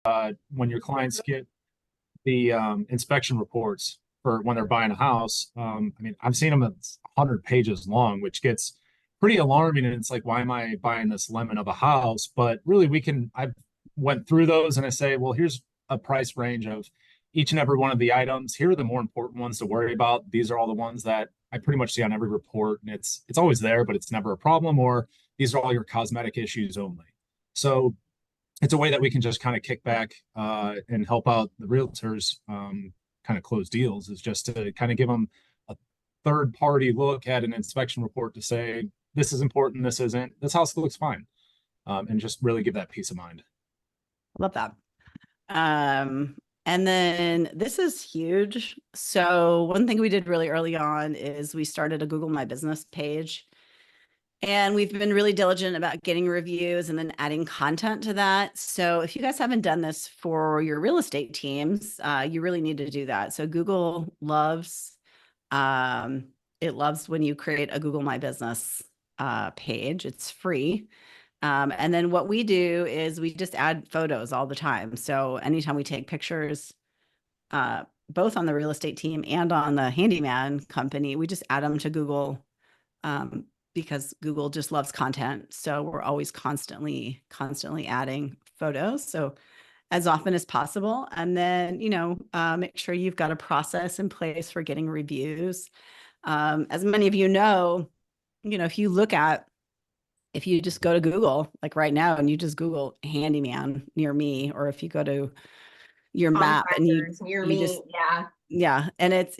when your clients get the inspection reports for when they're buying a house. I mean, I've seen them at 100 pages long, which gets pretty alarming. And it's like, why am I buying this lemon of a house? But really, I've went through those and I say, well, here's a price range of each and every one of the items. Here are the more important ones to worry about. These are all the ones that I pretty much see on every report, and it's always there, but it's never a problem. Or these are all your cosmetic issues only. So it's a way that we can just kind of kick back and help out the realtors kind of close deals, is just to kind of give them a third party look at an inspection report to say, this is important, this isn't, this house looks fine. And just really give that peace of mind. Love that. And then this is huge. So one thing we did really early on is we started a Google My Business page. And we've been really diligent about getting reviews and then adding content to that. So if you guys haven't done this for your real estate teams, you really need to do that. So Google loves, it loves when you create a Google My Business page. It's free. And then what we do is we just add photos all the time. So anytime we take pictures, both on the real estate team and on the handyman company, we just add them to Google because Google just loves content. So we're always constantly adding photos. So as often as possible. And then, make sure you've got a process in place for getting reviews. As many of you know, if you just go to Google, like right now, and you just Google handyman near me, or if you go to your map and you near me, just, yeah. And it's,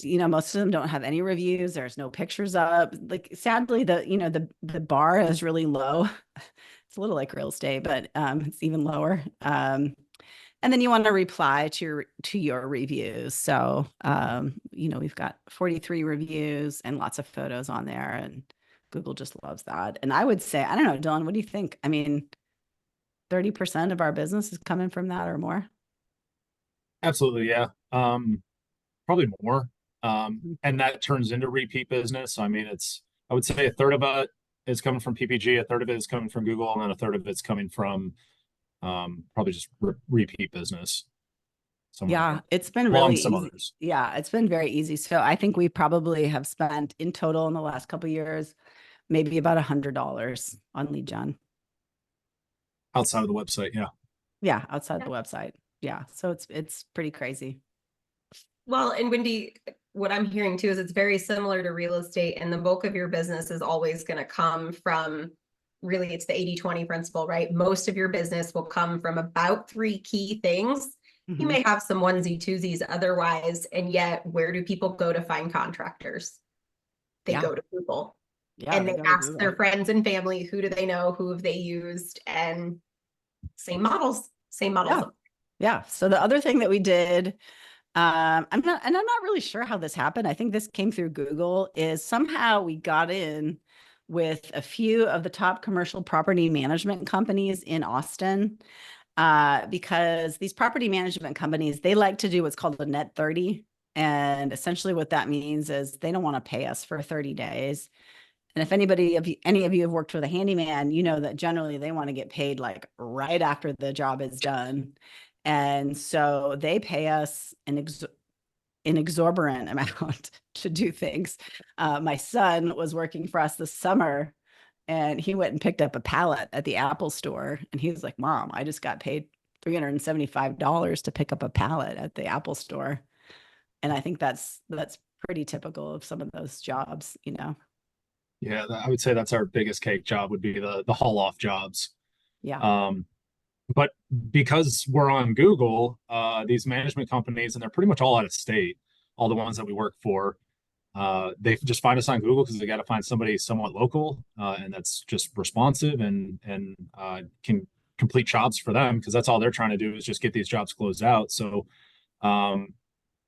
most of them don't have any reviews. There's no pictures up. Like, sadly, the bar is really low. It's a little like real estate, but it's even lower. And then you want to reply to your reviews. So, we've got 43 reviews and lots of photos on there, and Google just loves that. And I would say, I don't know, Dylan, what do you think? I mean, 30% of our business is coming from that or more. Absolutely, yeah. Probably more. And that turns into repeat business. So, I mean, I would say a third of it is coming from PPG, a third of it is coming from Google, and then a third of it's coming from probably just repeat business. Yeah, it's been along really some easy. others. Yeah, it's been very easy. So I think we probably have spent in total in the last couple of years, maybe about $100 on lead gen. Outside of the website, yeah. Yeah, outside the website. Yeah, so it's pretty crazy. Well, and Wendy, what I'm hearing too is it's very similar to real estate, and the bulk of your business is always going to come from, really, it's the 80-20 principle, right? Most of your business will come from about 3 key things. You may have some onesie twosies otherwise, and yet where do people go to find contractors? They go to Google. Yeah, and they ask their friends and family, who do they know, who have they used, and same models. Yeah. So the other thing that we did, I'm not really sure how this happened. I think this came through Google, is somehow we got in with a few of the top commercial property management companies in Austin. Because these property management companies, they like to do what's called a net 30. And essentially what that means is they don't want to pay us for 30 days. And if any of you have worked with a handyman, you know that generally they want to get paid like right after the job is done. And so they pay us an exorbitant amount to do things. My son was working for us this summer, and he went and picked up a pallet at the Apple store. And he was like, Mom, I just got paid $375 to pick up a pallet at the Apple store. And I think that's pretty typical of some of those jobs, Yeah, I would say that's our biggest cake job, would be the haul off jobs. Yeah. But because we're on Google, these management companies, and they're pretty much all out of state, all the ones that we work for, they just find us on Google because they got to find somebody somewhat local, and that's just responsive and can complete jobs for them, because that's all they're trying to do is just get these jobs closed out. So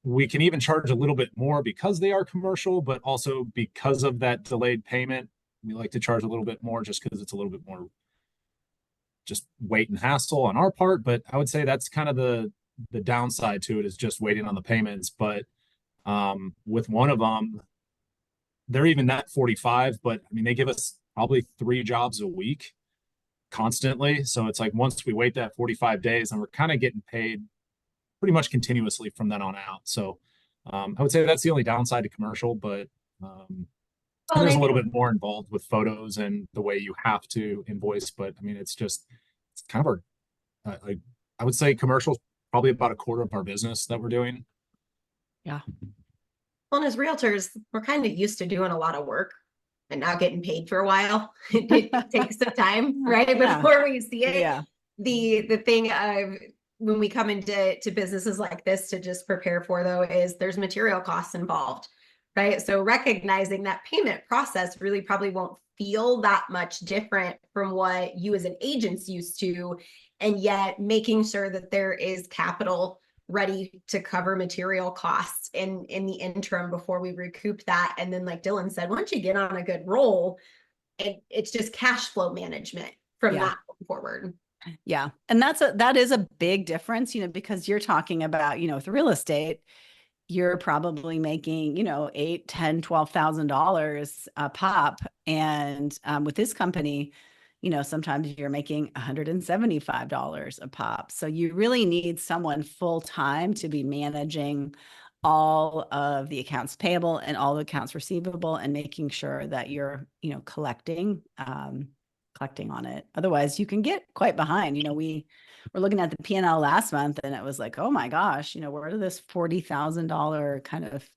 we can even charge a little bit more because they are commercial, but also because of that delayed payment, we like to charge a little bit more just because it's a little bit more just wait and hassle on our part. But I would say that's kind of the downside to it, is just waiting on the payments. But with one of them, they're even net 45, but I mean, they give us probably 3 jobs a week. constantly. So it's like once we wait that 45 days, and we're kind of getting paid pretty much continuously from then on out. So I would say that's the only downside to commercial, but Well, and and there's I a little think bit more involved with photos and the way you have to invoice. But I mean, it's kind of our, I would say commercial probably about a quarter of our business that we're doing. Yeah. well, and as realtors, we're kind of used to doing a lot of work and not getting paid for a while. It takes some time, right? Yeah. Before we see it. Yeah. The thing of when we come into businesses like this to just prepare for, though, is there's material costs involved, right? So recognizing that payment process really probably won't feel that much different from what you as an agent's used to, and yet making sure that there is capital ready to cover material costs in the interim before we recoup that. And then, like Dylan said, once you get on a good roll, it's just cash flow management from Yeah. that forward. Yeah. And that is a big difference, because you're talking about, with real estate, you're probably making, $8, $10, $12,000 a pop. And with this company, sometimes you're making $175 a pop. So you really need someone full time to be managing all of the accounts payable and all the accounts receivable, and making sure that you're, collecting on it. Otherwise you can get quite behind. We were looking at the P&L last month, and it was like, oh my gosh, where did this $40,000 kind of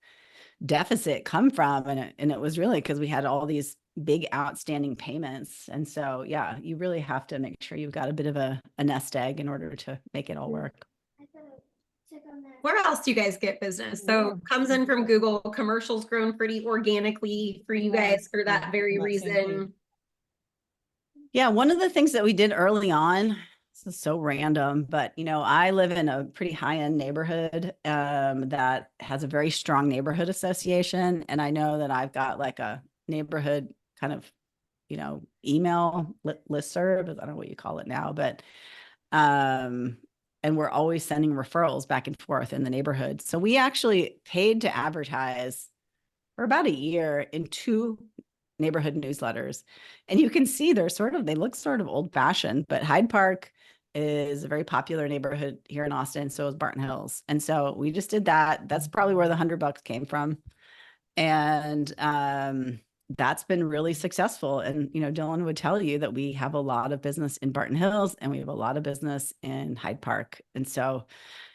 deficit come from? And it was really because we had all these big outstanding payments. And so, yeah, you really have to make sure you've got a bit of a nest egg in order to make it all work. Where else do you guys get business? So comes in from Google. Commercials grown pretty organically for you guys for that very reason. Yeah, one of the things that we did early on, this is so random, but I live in a pretty high-end neighborhood that has a very strong neighborhood association. And I know that I've got like a neighborhood kind of, email listserv, I don't know what you call it now, but and we're always sending referrals back and forth in the neighborhood. So we actually paid to advertise for about a year in 2 neighborhood newsletters. And you can see they look sort of old fashioned, but Hyde Park is a very popular neighborhood here in Austin. So is Barton Hills. And so we just did that. That's probably where the $100 came from. And that's been really successful. And, Dylan would tell you that we have a lot of business in Barton Hills, and we have a lot of business in Hyde Park. And so,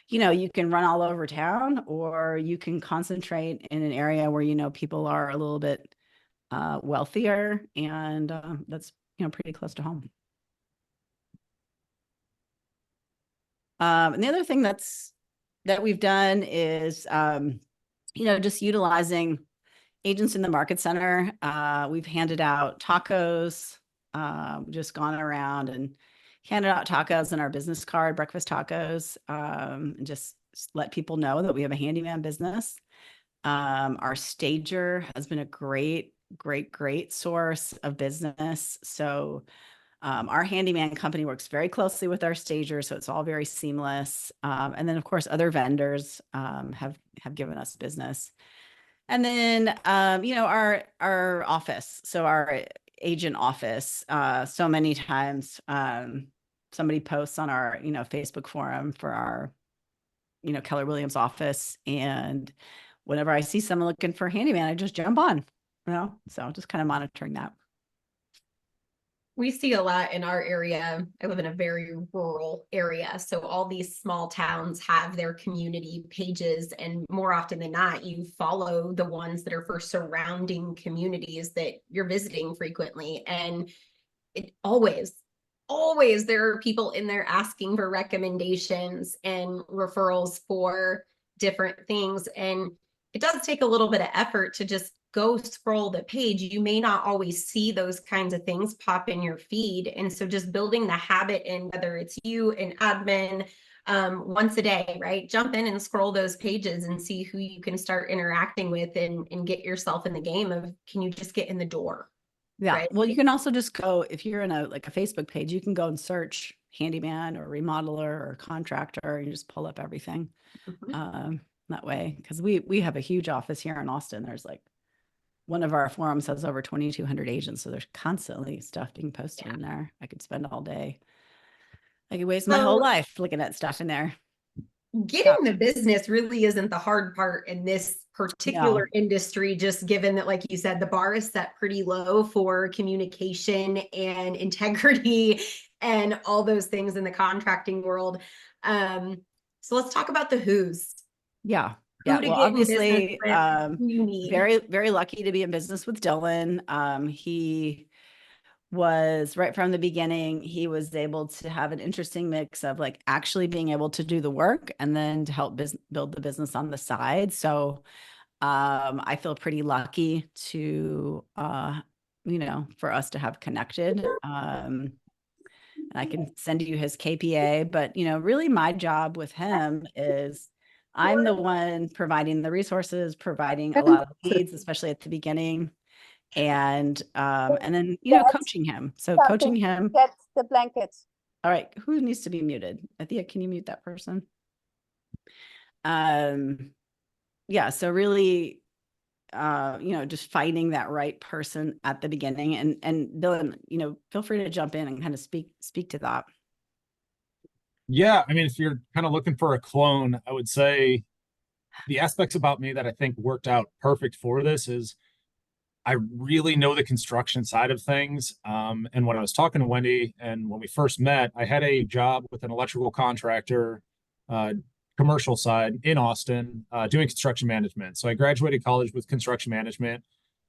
you can run all over town, or you can concentrate in an area where, people are a little bit wealthier, and that's, pretty close to home. And the other thing that we've done is, just utilizing agents in the market center. We've handed out tacos, just gone around and handed out tacos in our business card, breakfast tacos, and just let people know that we have a handyman business. Our stager has been a great source of business. So our handyman company works very closely with our stager, so it's all very seamless. And then, of course, other vendors have given us business. And then, our office, so our agent office, so many times somebody posts on our, Facebook forum for our, Keller Williams office. And whenever I see someone looking for a handyman, I just jump on, so just kind of monitoring that. We see a lot in our area. I live in a very rural area. So all these small towns have their community pages, and more often than not, you follow the ones that are for surrounding communities that you're visiting frequently. And it always there are people in there asking for recommendations and referrals for different things. And it does take a little bit of effort to just go scroll the page. You may not always see those kinds of things pop in your feed. And so just building the habit in, whether it's you, an admin, once a day, right? Jump in and scroll those pages and see who you can start interacting with, and get yourself in the game of, can you just get in the door? Yeah. Right? Well, you can also just go, if you're in a Facebook page, you can go and search handyman or remodeler or contractor, and you just pull up everything that way. Because we have a huge office here in Austin. There's like one of our forums has over 2,200 agents, so there's constantly stuff being posted Yeah. in there. I could spend all day. I could waste my whole life looking at stuff in there. Getting the business really isn't the hard part in this particular industry, just given that, like you said, the bar is set pretty low for communication and integrity and all those things in the contracting world. So let's talk about the who's. Yeah. Who Yeah. to Well, get in business obviously, with, who you need. very, very lucky to be in business with Dylan. He was right from the beginning, he was able to have an interesting mix of like actually being able to do the work and then to help build the business on the side. So I feel pretty lucky to, for us to have connected. And I can send you his KPA, but really my job with him is I'm the one providing the resources, providing a lot of leads, especially at the beginning, and then coaching him. So coaching him. Get the blankets. All right, who needs to be muted? Athea, can you mute that person? Yeah, so really just finding that right person at the beginning, and Dylan, feel free to jump in and kind of speak to that. Yeah, I mean, if you're kind of looking for a clone, I would say the aspects about me that I think worked out perfect for this is I really know the construction side of things. And when I was talking to Wendy and when we first met, I had a job with an electrical contractor, commercial side in Austin, doing construction management. So I graduated college with construction management.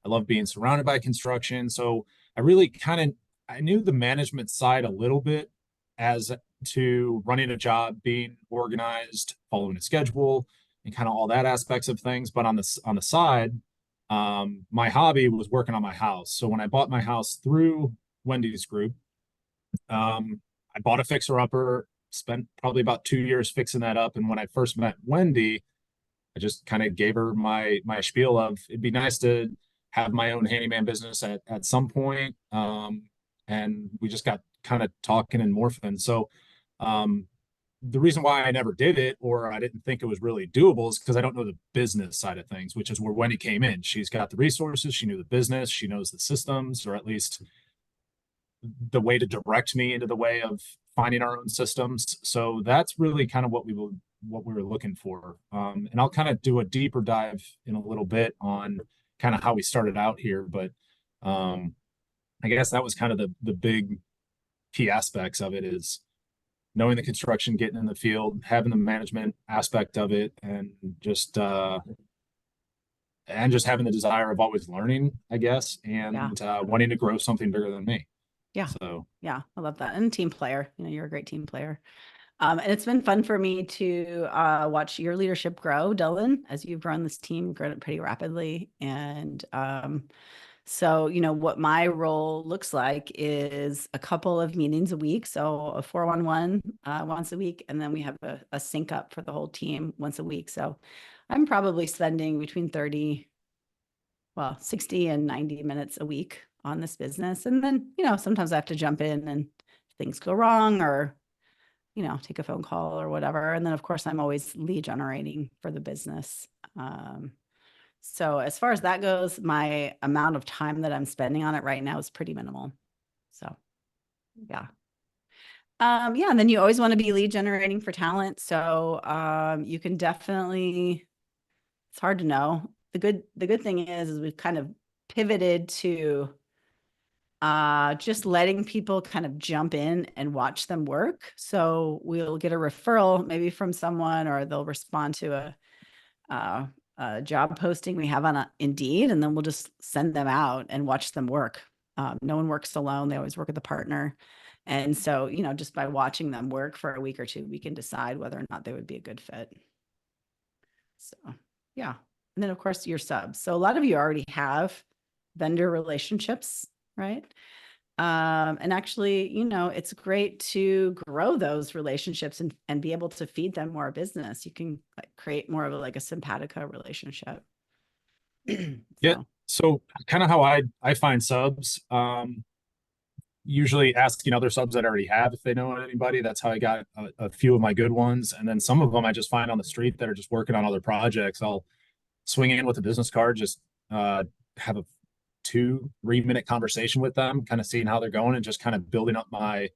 I love being surrounded by construction. So I really I knew the management side a little bit as to running a job, being organized, following a schedule, and kind of all that aspects of things. But on the side, my hobby was working on my house. So when I bought my house through Wendy's group, I bought a fixer-upper, spent probably about 2 years fixing that up. And when I first met Wendy, I just kind of gave her my spiel of it'd be nice to have my own handyman business at some point. And we just got kind of talking and morphing. So the reason why I never did it, or I didn't think it was really doable, is because I don't know the business side of things, which is where Wendy came in. She's got the resources, she knew the business, she knows the systems, or at least the way to direct me into the way of finding our own systems. So that's really kind of what we were looking for. And I'll kind of do a deeper dive in a little bit on kind of how we started out here, but I guess that was kind of the big key aspects of it, is knowing the construction, getting in the field, having the management aspect of it, and just having the desire of always learning, I guess, and wanting to grow something bigger than me. Yeah. So yeah, I love that. And team player, you're a great team player. And it's been fun for me to watch your leadership grow, Dylan, as you've grown this team, grown it pretty rapidly. And so, what my role looks like is a couple of meetings a week. So a 4-1-1 once a week. And then we have a sync up for the whole team once a week. So I'm probably spending between 60 and 90 minutes a week on this business. And then, sometimes I have to jump in and things go wrong, or, take a phone call or whatever. And then of course I'm always lead generating for the business. So as far as that goes, my amount of time that I'm spending on it right now is pretty minimal. So yeah. And then you always want to be lead generating for talent. So you can definitely, it's hard to know. The good thing is we've kind of pivoted to just letting people kind of jump in and watch them work. So we'll get a referral maybe from someone, or they'll respond to a job posting we have on Indeed, and then we'll just send them out and watch them work. No one works alone. They always work with a partner. And so, just by watching them work for a week or two, we can decide whether or not they would be a good fit. So, yeah. And then of course your subs. So a lot of you already have vendor relationships, right? And actually, it's great to grow those relationships and be able to feed them more business. You can create more of a simpatico relationship. Yeah. So kind of how I find subs, usually asking other subs that I already have if they know anybody. That's how I got a few of my good ones. And then some of them I just find on the street that are just working on other projects. I'll swing in with a business card, just have a 2-3 minute conversation with them, kind of seeing how they're going and just kind of building up my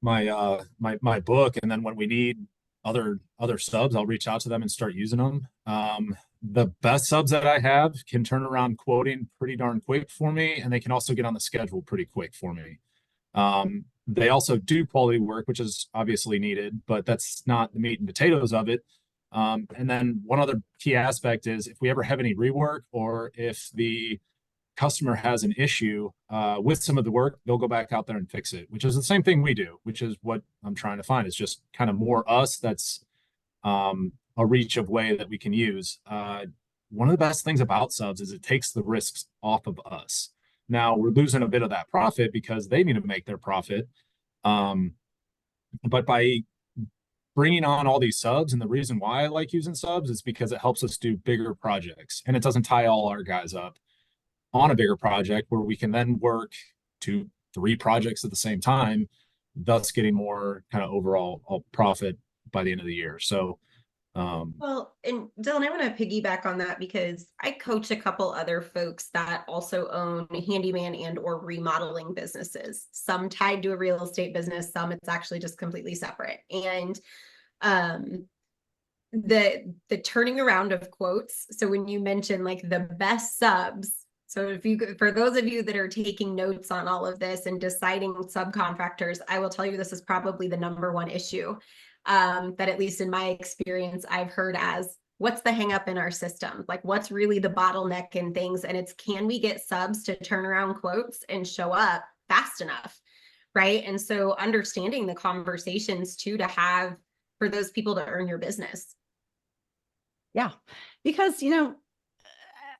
book. And then when we need other subs, I'll reach out to them and start using them. The best subs that I have can turn around quoting pretty darn quick for me, and they can also get on the schedule pretty quick for me. They also do quality work, which is obviously needed, but that's not the meat and potatoes of it. And then one other key aspect is if we ever have any rework, or if the customer has an issue with some of the work, they'll go back out there and fix it, which is the same thing we do, which is what I'm trying to find. Is just kind of more us. That's a reach of way that we can use. One of the best things about subs is it takes the risks off of us. Now we're losing a bit of that profit because they need to make their profit. But by bringing on all these subs, and the reason why I like using subs is because it helps us do bigger projects, and it doesn't tie all our guys up on a bigger project where we can then work 2-3 projects at the same time, thus getting more kind of overall profit by the end of the year. So well, and Dylan, I want to piggyback on that because I coach a couple other folks that also own handyman and or remodeling businesses, some tied to a real estate business, some it's actually just completely separate. And the turning around of quotes. So when you mention like the best subs, so if you, for those of you that are taking notes on all of this and deciding subcontractors, I will tell you this is probably the #1 issue that at least in my experience, I've heard as what's the hang up in our system? Like what's really the bottleneck in things? And it's, can we get subs to turn around quotes and show up fast enough? Right. And so understanding the conversations too, to have for those people to earn your business. Yeah, because,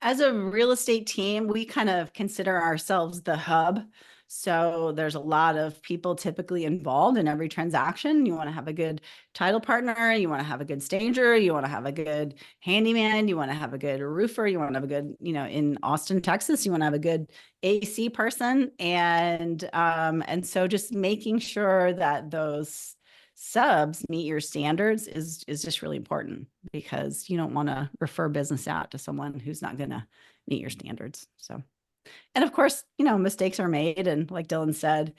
as a real estate team, we kind of consider ourselves the hub. So there's a lot of people typically involved in every transaction. You want to have a good title partner, you want to have a good stager, you want to have a good handyman, you want to have a good roofer, you want to have a good, in Austin, Texas, you want to have a good AC person. And so just making sure that those subs meet your standards is just really important, because you don't want to refer business out to someone who's not going to meet your standards. So, and of course, mistakes are made. And like Dylan said,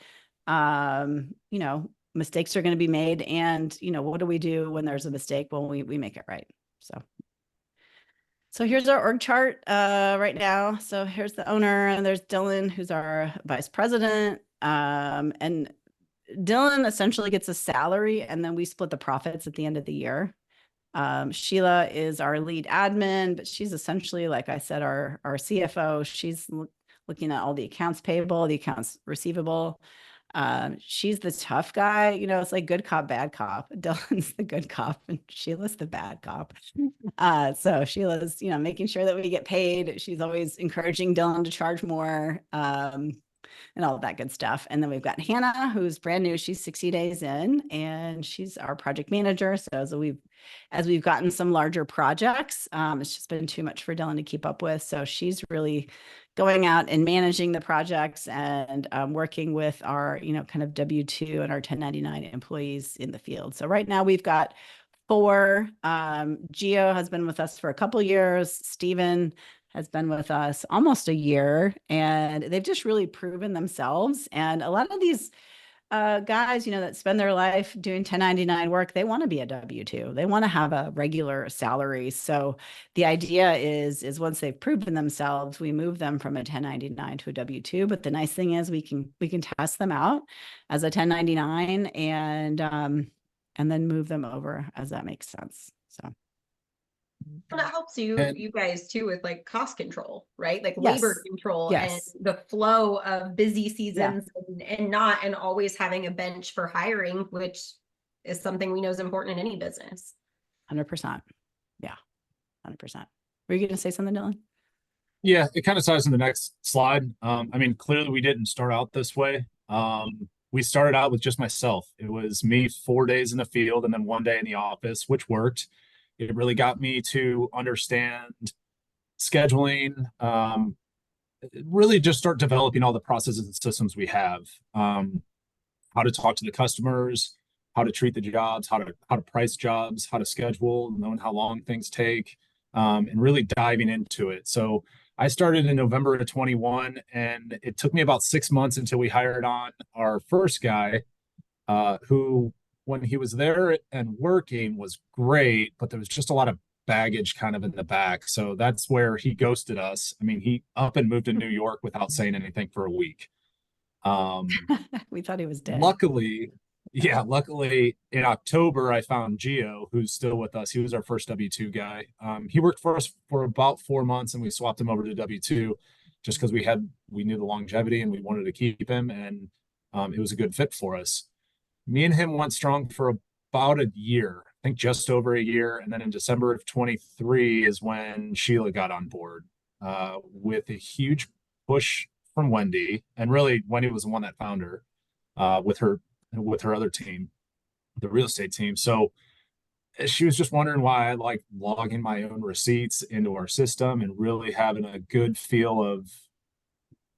mistakes are going to be made. And, what do we do when there's a mistake? Well, we make it right. So here's our org chart right now. So here's the owner, and there's Dylan, who's our vice president. And Dylan essentially gets a salary, and then we split the profits at the end of the year. Sheila is our lead admin, but she's essentially, like I said, our CFO. She's looking at all the accounts payable, the accounts receivable. She's the tough guy. It's like good cop, bad cop. Dylan's the good cop and Sheila's the bad cop. So Sheila's, making sure that we get paid. She's always encouraging Dylan to charge more. And all of that good stuff. And then we've got Hannah, who's brand new. She's 60 days in, and she's our project manager. So as we've gotten some larger projects, it's just been too much for Dylan to keep up with. So she's really going out and managing the projects and working with our, kind of W-2 and our 1099 employees in the field. So right now we've got 4. Gio has been with us for a couple of years. Steven has been with us almost a year, and they've just really proven themselves. And a lot of these guys, that spend their life doing 1099 work, they want to be a W-2. They want to have a regular salary. So the idea is once they've proven themselves, we move them from a 1099 to a W-2. But the nice thing is we can test them out as a 1099 and then move them over as that makes sense. So. And it helps you guys too with like cost control, right? Like Yes. labor control Yes. and the flow of busy seasons and always having a bench for hiring, which is something we know is important in any business. 100%. Yeah. 100%. Were you going to say something, Dylan? Yeah, it kind of ties in the next slide. Clearly we didn't start out this way. We started out with just myself. It was me 4 days in the field and then 1 day in the office, which worked. It really got me to understand scheduling, really just start developing all the processes and systems we have, how to talk to the customers, how to treat the jobs, how to price jobs, how to schedule, knowing how long things take, and really diving into it. So I started in November of 21, and it took me about 6 months until we hired on our first guy, who, when he was there and working, was great, but there was just a lot of baggage kind of in the back. So that's where he ghosted us. I mean, he up and moved to New York without saying anything for a week. We thought he was dead. Luckily in October, I found Gio, who's still with us. He was our first W-2 guy. He worked for us for about 4 months, and we swapped him over to W-2 just because we knew the longevity and we wanted to keep him, and it was a good fit for us. Me and him went strong for about a year, I think just over a year. And then in December of 23 is when Sheila got on board, with a huge push from Wendy. And really, Wendy was the one that found her, with her other team, the real estate team. So she was just wondering why I like logging my own receipts into our system and really having a good feel of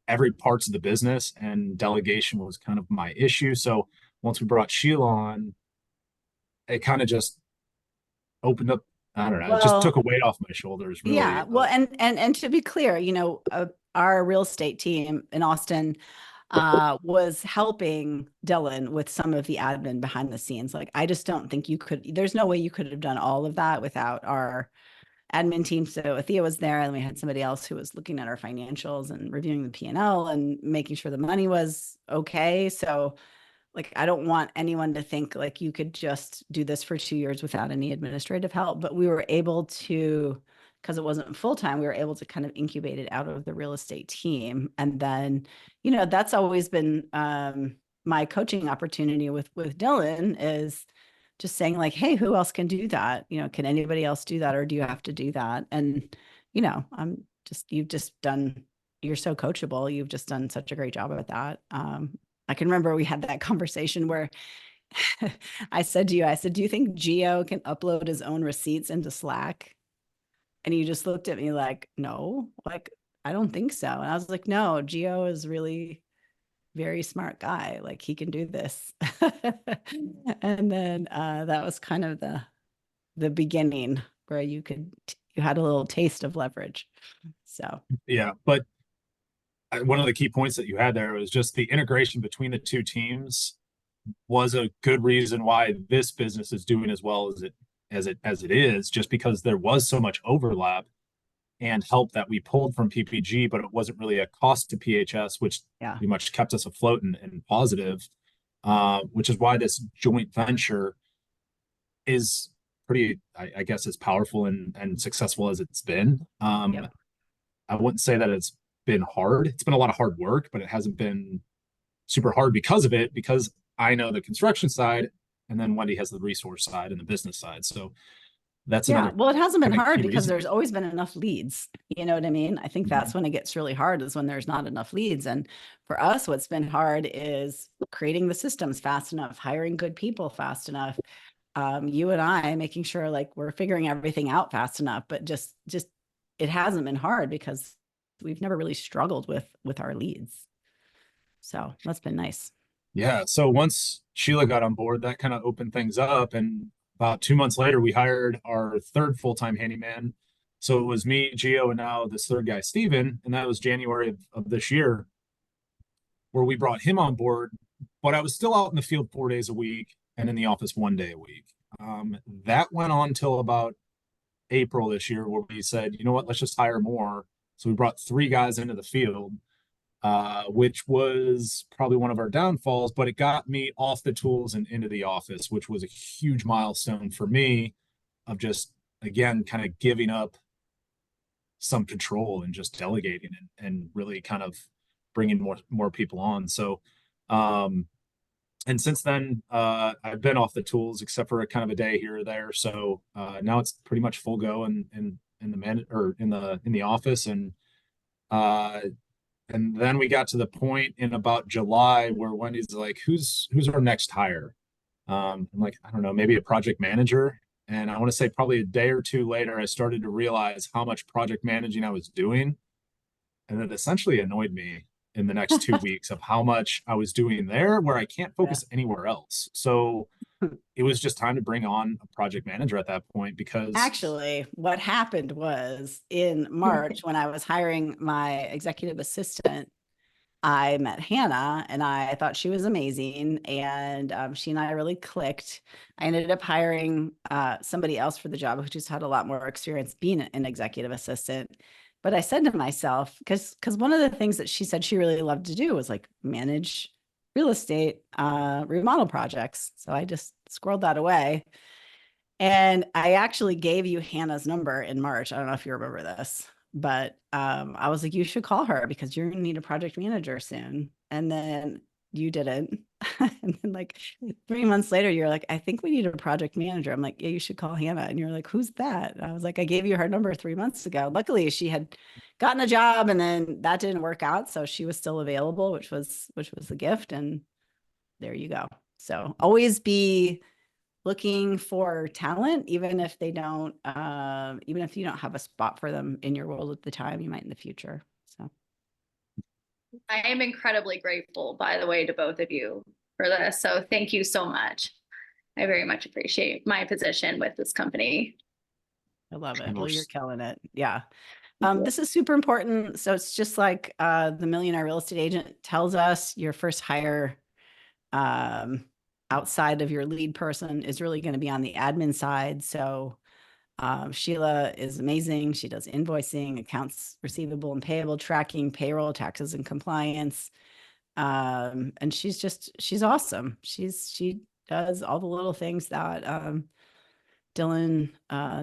every parts of the business, and delegation was kind of my issue. So once we brought Sheila on, it kind of just opened up. I don't know. It just took a Well, weight off my shoulders, really. yeah. Well, and to be clear, our real estate team in Austin was helping Dylan with some of the admin behind the scenes. Like, I just don't think there's no way you could have done all of that without our admin team. So Athea was there, and we had somebody else who was looking at our financials and reviewing the P&L and making sure the money was okay. So, like, I don't want anyone to think like you could just do this for 2 years without any administrative help, but we were able to, because it wasn't full time, we were able to kind of incubate it out of the real estate team. And then, that's always been my coaching opportunity with Dylan, is just saying like, hey, who else can do that? Can anybody else do that, or do you have to do that? And you're so coachable. You've just done such a great job at that. I can remember we had that conversation where I said to you, do you think Gio can upload his own receipts into Slack? And you just looked at me like, no, like, I don't think so. And I was like, no, Gio is really very smart guy. Like, he can do this. And then that was kind of the beginning where you had a little taste of leverage. So Yeah, but one of the key points that you had there was just the integration between the two teams was a good reason why this business is doing as well as it is, just because there was so much overlap and help that we pulled from PPG, but it wasn't really a cost to PHS, which yeah, pretty much kept us afloat and positive, which is why this joint venture is pretty, I guess, as powerful and successful as it's been. yep. I wouldn't say that it's been hard. It's been a lot of hard work, but it hasn't been super hard because of it, because I know the construction side, and then Wendy has the resource side and the business side. So that's Yeah, another well, it hasn't been kind of hard key because reason. there's always been enough leads. You know what I mean? I think that's when it gets really hard, is when there's not enough leads. And for us, what's been hard is creating the systems fast enough, hiring good people fast enough. You and I making sure like we're figuring everything out fast enough, but just it hasn't been hard because we've never really struggled with our leads. So that's been nice. Yeah. So once Sheila got on board, that kind of opened things up. And about 2 months later, we hired our third full-time handyman. So it was me, Gio, and now this third guy, Steven. And that was January of this year, where we brought him on board. But I was still out in the field 4 days a week and in the office 1 day a week. That went on till about April this year, where we said, you know what, let's just hire more. So we brought 3 guys into the field, which was probably one of our downfalls, but it got me off the tools and into the office, which was a huge milestone for me, of just, again, kind of giving up some control and just delegating and really kind of bringing more people on. So, and since then, I've been off the tools except for a kind of a day here or there. So now it's pretty much full go in the office. Uh, and then we got to the point in about July where Wendy's like, who's our next hire? I'm like, I don't know, maybe a project manager. And I want to say probably a day or two later, I started to realize how much project managing I was doing. And it essentially annoyed me in the next 2 weeks of how much I was doing there, where I can't Yeah. focus anywhere else. So it was just time to bring on a project manager at that point because Actually, what happened was in March when I was hiring my executive assistant, I met Hannah and I thought she was amazing. And she and I really clicked. I ended up hiring somebody else for the job who just had a lot more experience being an executive assistant. But I said to myself, because one of the things that she said she really loved to do was like manage real estate remodel projects. So I just squirreled that away. And I actually gave you Hannah's number in March. I don't know if you remember this, but I was like, you should call her because you're going to need a project manager soon. And then you didn't. And then like 3 months later, you're like, I think we need a project manager. I'm like, yeah, you should call Hannah. And you're like, who's that? And I was like, I gave you her number 3 months ago. Luckily, she had gotten a job and then that didn't work out. So she was still available, which was a gift. And there you go. So always be looking for talent, even if they don't, even if you don't have a spot for them in your world at the time, you might in the future. So I am incredibly grateful, by the way, to both of you for this. So thank you so much. I very much appreciate my position with this company. I love it. Of Well, course. you're killing it. Yeah. This is super important. So it's just like the Millionaire Real Estate Agent tells us your first hire outside of your lead person is really going to be on the admin side. So Sheila is amazing. She does invoicing, accounts receivable and payable tracking, payroll, taxes, and compliance. And she's awesome. She does all the little things that Dylan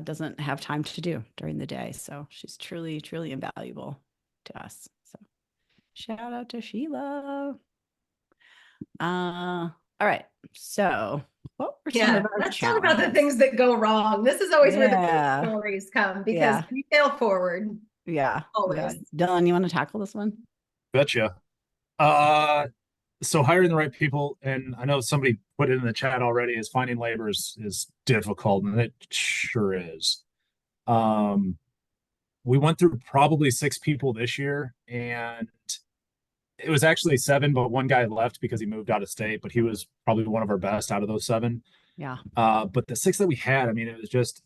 doesn't have time to do during the day. So she's truly, truly invaluable to us. So shout out to Sheila. All right. So what were some Yeah, of our let's talk about the challenges? things that go wrong. This is always where the Yeah. big stories come because Yeah. we fail forward Yeah. always. Dylan, you want to tackle this one? betcha. So hiring the right people, and I know somebody put it in the chat already, is finding labor is difficult, and it sure is. We went through probably 6 people this year, and it was actually 7, but one guy left because he moved out of state, but he was probably one of our best out of those 7. Yeah. But the 6 that we had, I mean, it was just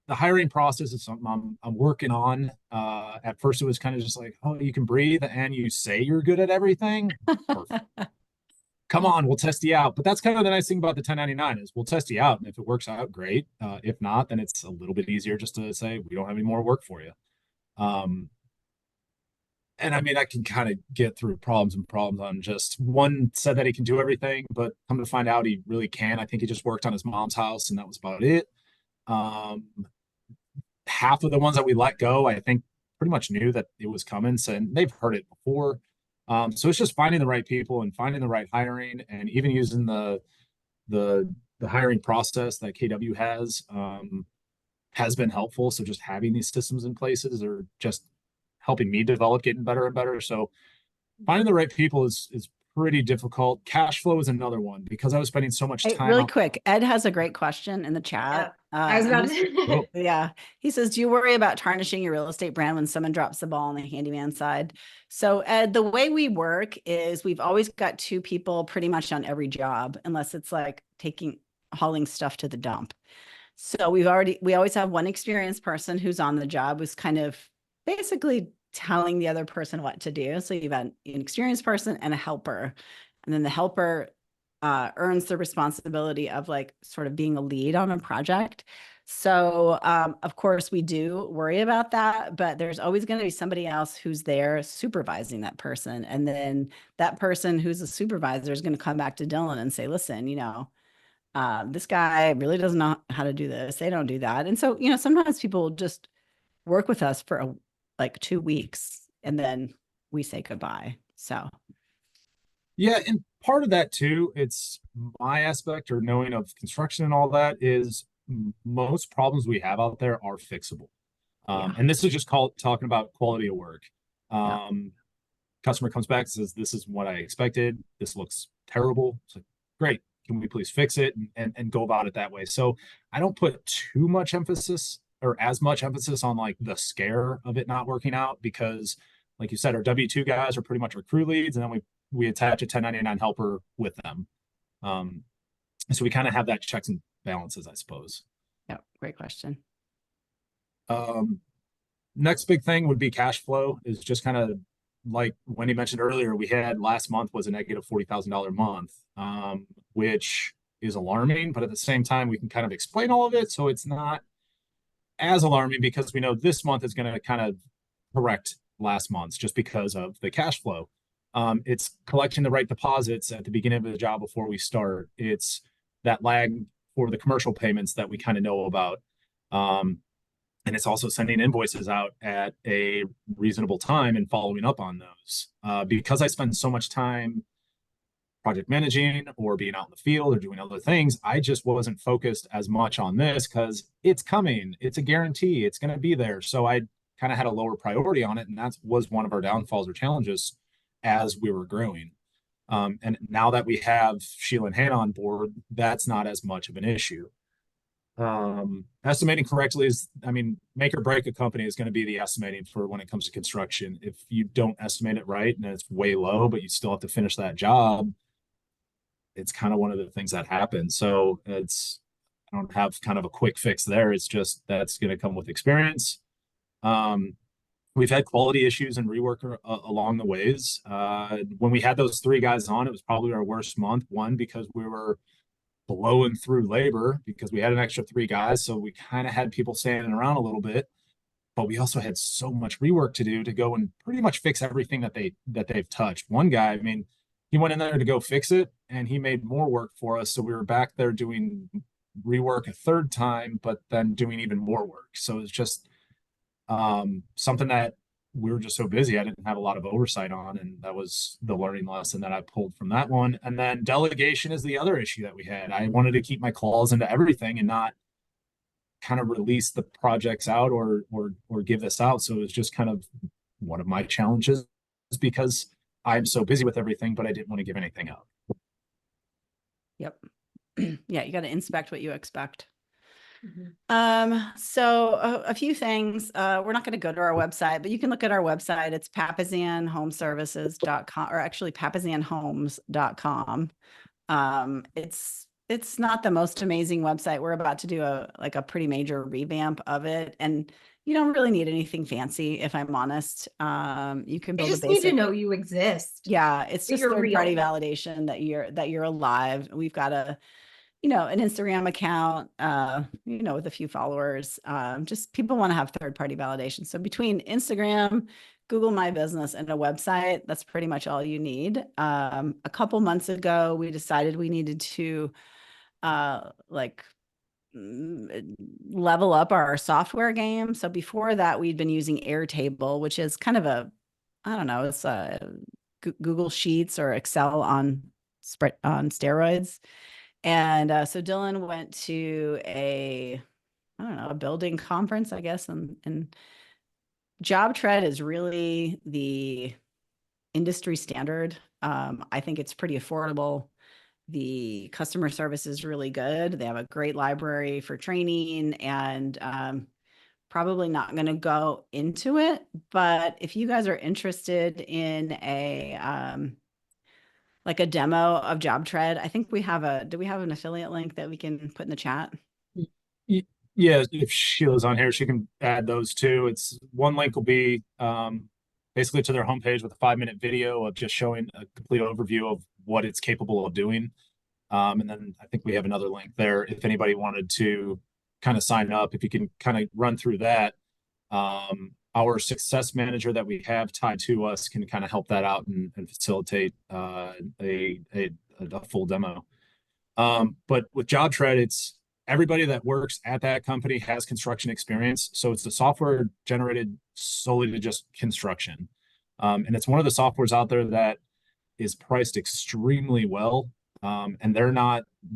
the hiring process is something I'm working on. At first, it was kind of just like, oh, you can breathe and you say you're good at everything. Perfect. Come on, we'll test you out. But that's kind of the nice thing about the 1099 is we'll test you out, and if it works out, great. If not, then it's a little bit easier just to say we don't have any more work for you. And I mean, I can kind of get through problems on just one said that he can do everything, but come to find out he really can. I think he just worked on his mom's house and that was about it. Half of the ones that we let go, I think pretty much knew that it was coming, so and they've heard it before. So it's just finding the right people and finding the right hiring, and even using the hiring process that KW has been helpful. So just having these systems in places are just helping me develop, getting better and better. So finding the right people is pretty difficult. Cash flow is another one because I was spending so much Hey, time. really quick, Ed has a great question in the chat. I was about Oh, to. Yeah. He says, do you worry about tarnishing your real estate brand when someone drops the ball on the handyman side? So, Ed, the way we work is we've always got 2 people pretty much on every job, unless it's like hauling stuff to the dump. So we always have one experienced person who's on the job who's kind of basically telling the other person what to do. So you've got an experienced person and a helper. And then the helper earns the responsibility of like sort of being a lead on a project. So of course we do worry about that, but there's always going to be somebody else who's there supervising that person. And then that person who's a supervisor is going to come back to Dylan and say, listen, this guy really doesn't know how to do this. They don't do that. And so, sometimes people will just work with us for like 2 weeks and then we say goodbye. So yeah, and part of that too, it's my aspect or knowing of construction and all that is most problems we have out there are fixable. Yeah. And this is just talking about quality of work. Yeah. Customer comes back and says, this is what I expected. This looks terrible. It's like, great. Can we please fix it and go about it that way? So I don't put too much emphasis or as much emphasis on like the scare of it not working out because like you said, our W-2 guys are pretty much our crew leads, and then we attach a 1099 helper with them. So we kind of have that checks and balances, I suppose. Yeah, great question. Next big thing would be cash flow, is just kind of like Wendy mentioned earlier, we had last month was a negative $40,000 month, which is alarming, but at the same time, we can kind of explain all of it. So it's not as alarming because we know this month is going to kind of correct last month's just because of the cash flow. It's collecting the right deposits at the beginning of the job before we start. It's that lag for the commercial payments that we kind of know about. And it's also sending invoices out at a reasonable time and following up on those. Because I spend so much time project managing or being out in the field or doing other things, I just wasn't focused as much on this because it's coming. It's a guarantee. It's going to be there. So I kind of had a lower priority on it. And that was one of our downfalls or challenges as we were growing. And now that we have Sheila and Hannah on board, that's not as much of an issue. Estimating correctly is, I mean, make or break a company is going to be the estimating for when it comes to construction. If you don't estimate it right and it's way low, but you still have to finish that job, it's kind of one of the things that happens. So I don't have kind of a quick fix there. It's just that's going to come with experience. We've had quality issues and rework along the ways. When we had those 3 guys on, it was probably our worst month. One, because we were blowing through labor because we had an extra 3 guys. So we kind of had people standing around a little bit, but we also had so much rework to do to go and pretty much fix everything that they've touched. One guy, I mean, he went in there to go fix it and he made more work for us. So we were back there doing rework a 3rd time, but then doing even more work. So it's just something that we were just so busy, I didn't have a lot of oversight on. And that was the learning lesson that I pulled from that one. And then delegation is the other issue that we had. I wanted to keep my claws into everything and not kind of release the projects out or give this out. So it was just kind of one of my challenges because I'm so busy with everything, but I didn't want to give anything up. Yep. Yeah, you got to inspect what you expect. Mm-hmm. So a few things. We're not going to go to our website, but you can look at our website. It's papasanhomeservices.com, or actually papasanhomes.com. It's not the most amazing website. We're about to do a pretty major revamp of it, and you don't really need anything fancy, if I'm honest. You can I build just a need basic. to know you exist. Yeah, it's that just you're third-party real. validation that you're alive. We've got an Instagram account, with a few followers. Just people want to have third-party validation. So between Instagram, Google My Business, and a website, that's pretty much all you need. A couple months ago, we decided we needed to level up our software game. So before that, we'd been using Airtable, which is kind of I don't know, it's Google Sheets or Excel on steroids. And so Dylan went to a building conference, I guess, and JobTread is really the industry standard. I think it's pretty affordable. The customer service is really good. They have a great library for training, and probably not going to go into it. But if you guys are interested in a demo of JobTread, I think do we have an affiliate link that we can put in the chat? Yeah, if Sheila's on here, she can add those too. It's one link will be basically to their homepage with a 5-minute video of just showing a complete overview of what it's capable of doing. And then I think we have another link there if anybody wanted to kind of sign up, if you can kind of run through that. Our success manager that we have tied to us can kind of help that out and facilitate a full demo. But with JobTread, it's everybody that works at that company has construction experience. So it's the software generated solely to just construction. And it's one of the softwares out there that is priced extremely well. And they're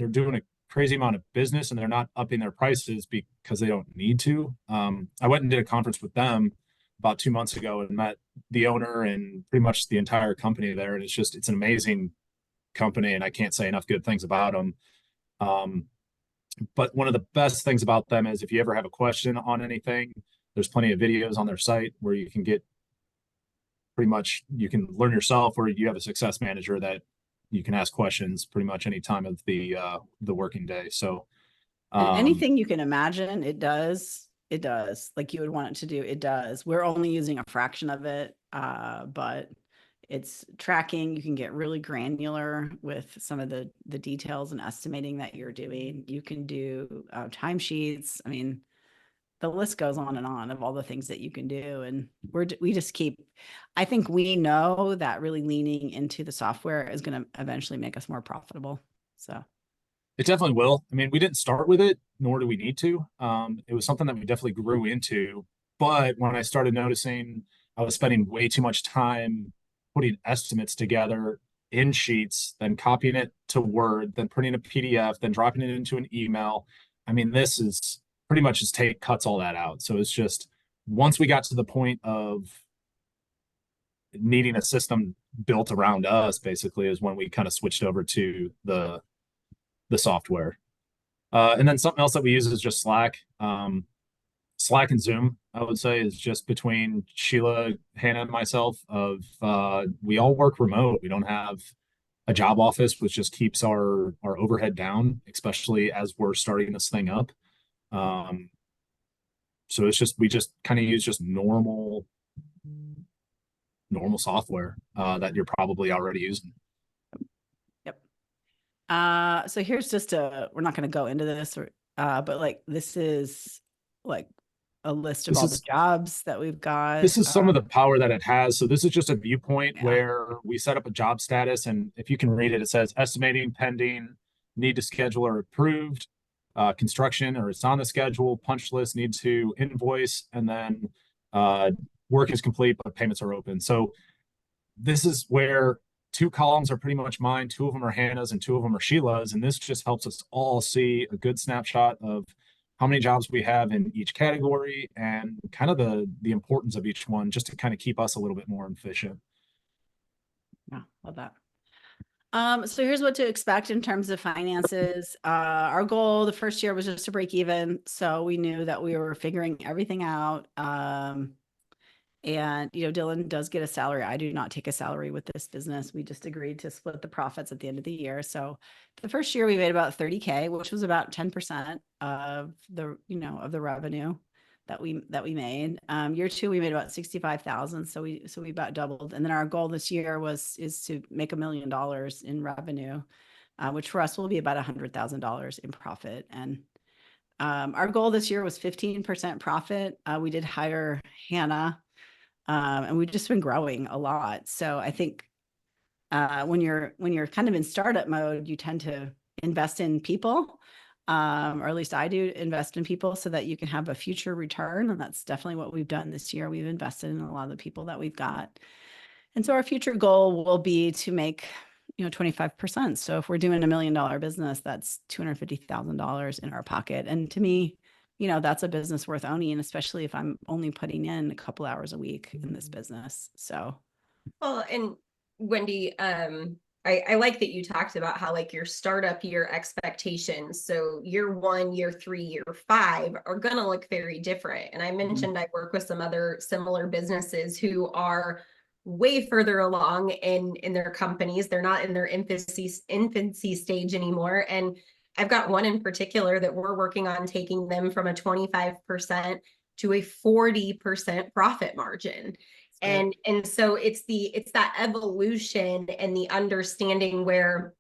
doing a crazy amount of business and they're not upping their prices because they don't need to. I went and did a conference with them about 2 months ago and met the owner and pretty much the entire company there. And it's an amazing company and I can't say enough good things about them. But one of the best things about them is if you ever have a question on anything, there's plenty of videos on their site where you can learn yourself, or you have a success manager that you can ask questions pretty much any time of the working day. So And anything you can imagine, it does. It does. Like you would want it to do, it does. We're only using a fraction of it, but it's tracking. You can get really granular with some of the details and estimating that you're doing. You can do timesheets. I mean, the list goes on and on of all the things that you can do. And we just keep, I think we know that really leaning into the software is going to eventually make us more profitable. So. it definitely will. I mean, we didn't start with it, nor do we need to. It was something that we definitely grew into. But when I started noticing I was spending way too much time putting estimates together in sheets, then copying it to Word, then printing a PDF, then dropping it into an email. I mean, this is pretty much just cuts all that out. So it's just once we got to the point of needing a system built around us, basically, is when we kind of switched over to the software. And then something else that we use is just Slack. Slack and Zoom, I would say, is just between Sheila, Hannah, and myself. We all work remote. We don't have a job office, which just keeps our overhead down, especially as we're starting this thing up. So we just kind of use just normal software that you're probably already using. So here's just we're not going to go into this, but like, this is like a list of all the jobs that we've got. This is some of the power that it has. So this is just a viewpoint where we set up a job status, and if you can read it, it says estimating, pending, need to schedule or approved, construction or it's on the schedule, punch list, need to invoice, and then work is complete, but payments are open. So this is where 2 columns are pretty much mine, 2 of them are Hannah's, and 2 of them are Sheila's. And this just helps us all see a good snapshot of how many jobs we have in each category and kind of the importance of each one, just to kind of keep us a little bit more efficient. Yeah, love that. So here's what to expect in terms of finances. Our goal the first year was just to break even. So we knew that we were figuring everything out. And, Dylan does get a salary. I do not take a salary with this business. We just agreed to split the profits at the end of the year. So the first year we made about $30K, which was about 10% of the revenue that we made. Year 2, we made about 65,000. So we about doubled. And then our goal this year is to make $1 million in revenue, which for us will be about $100,000 in profit. And our goal this year was 15% profit. We did hire Hannah. And we've just been growing a lot. So I think when you're kind of in startup mode, you tend to invest in people, or at least I do invest in people so that you can have a future return. And that's definitely what we've done this year. We've invested in a lot of the people that we've got. And so our future goal will be to make 25%. So if we're doing $1 million business, that's $250,000 in our pocket. And to me, that's a business worth owning, especially if I'm only putting in a couple hours a week in this business. So, well, and Wendy, I like that you talked about how like your startup year expectations. So year 1, year 3, year 5 are going to look very different. And I mentioned I work with some other similar businesses who are way further along in their companies. They're not in their infancy stage anymore. And I've got one in particular that we're working on taking them from a 25% to a 40% profit margin. And so it's that evolution and the understanding where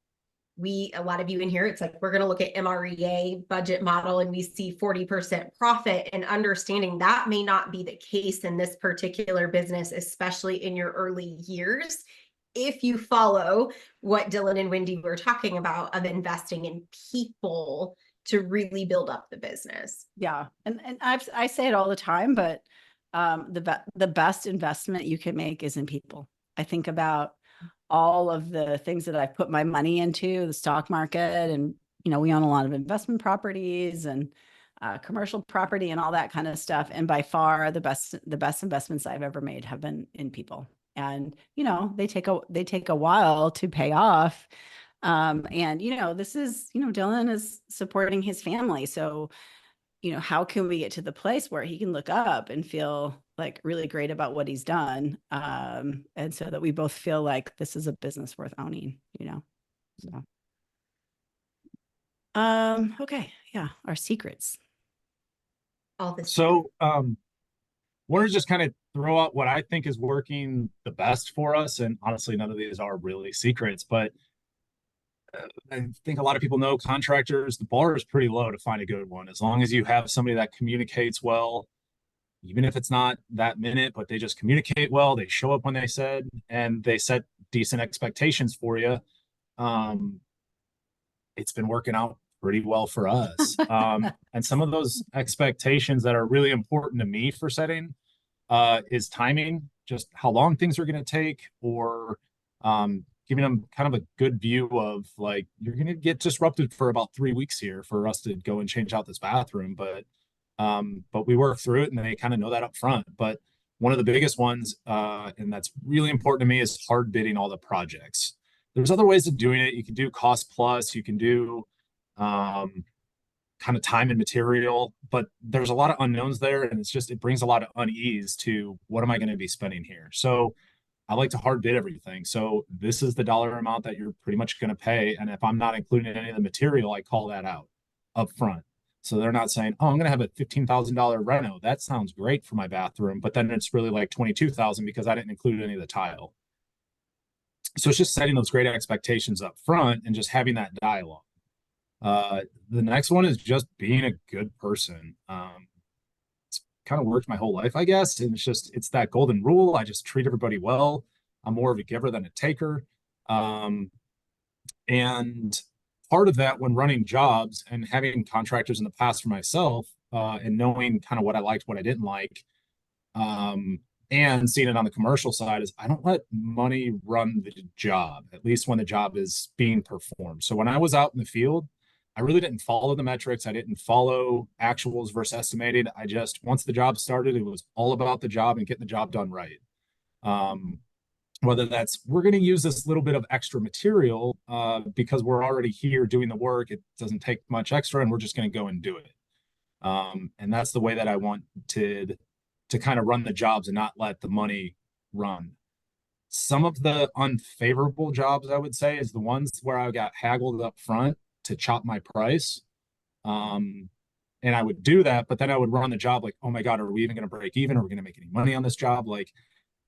a lot of you in here, it's like, we're going to look at MREA budget model and we see 40% profit, and understanding that may not be the case in this particular business, especially in your early years. If you follow what Dylan and Wendy were talking about of investing in people to really build up the business. Yeah. And I say it all the time, but the best investment you can make is in people. I think about all of the things that I've put my money into, the stock market, and, we own a lot of investment properties and commercial property and all that kind of stuff. And by far the best investments I've ever made have been in people. And, they take a while to pay off. And, this is, Dylan is supporting his family. So, how can we get to the place where he can look up and feel like really great about what he's done? And so that we both feel like this is a business worth owning, So, okay, yeah, our secrets. All this. So, want to just kind of throw out what I think is working the best for us. And honestly, none of these are really secrets, but I think a lot of people know contractors, the bar is pretty low to find a good one. As long as you have somebody that communicates well, even if it's not that minute, but they just communicate well, they show up when they said, and they set decent expectations for you. Um, it's been working out pretty well for us. And some of those expectations that are really important to me for setting is timing, just how long things are going to take, or giving them kind of a good view of like, you're going to get disrupted for about 3 weeks here for us to go and change out this bathroom. But we work through it and they kind of know that up front. But one of the biggest ones, and that's really important to me, is hard bidding all the projects. There's other ways of doing it. You can do cost plus, you can do kind of time and material, but there's a lot of unknowns there, and it brings a lot of unease to what am I going to be spending here. So I like to hard bid everything. So this is the dollar amount that you're pretty much going to pay, and if I'm not including any of the material, I call that out up front. So they're not saying, oh, I'm going to have a $15,000 reno. That sounds great for my bathroom, but then it's really like 22,000 because I didn't include any of the tile. So it's just setting those great expectations up front and just having that dialogue. The next one is just being a good person. It's kind of worked my whole life, I guess. And it's that golden rule. I just treat everybody well. I'm more of a giver than a taker. And part of that, when running jobs and having contractors in the past for myself, and knowing kind of what I liked, what I didn't like, and seeing it on the commercial side, is I don't let money run the job, at least when the job is being performed. So when I was out in the field, I really didn't follow the metrics. I didn't follow actuals versus estimated. I just, once the job started, it was all about the job and getting the job done right. Whether that's, we're going to use this little bit of extra material because we're already here doing the work. It doesn't take much extra and we're just going to go and do it. And that's the way that I wanted to kind of run the jobs and not let the money run. Some of the unfavorable jobs, I would say, is the ones where I got haggled up front to chop my price. And I would do that, but then I would run the job like, oh my God, are we even going to break even? Are we going to make any money on this job? Like,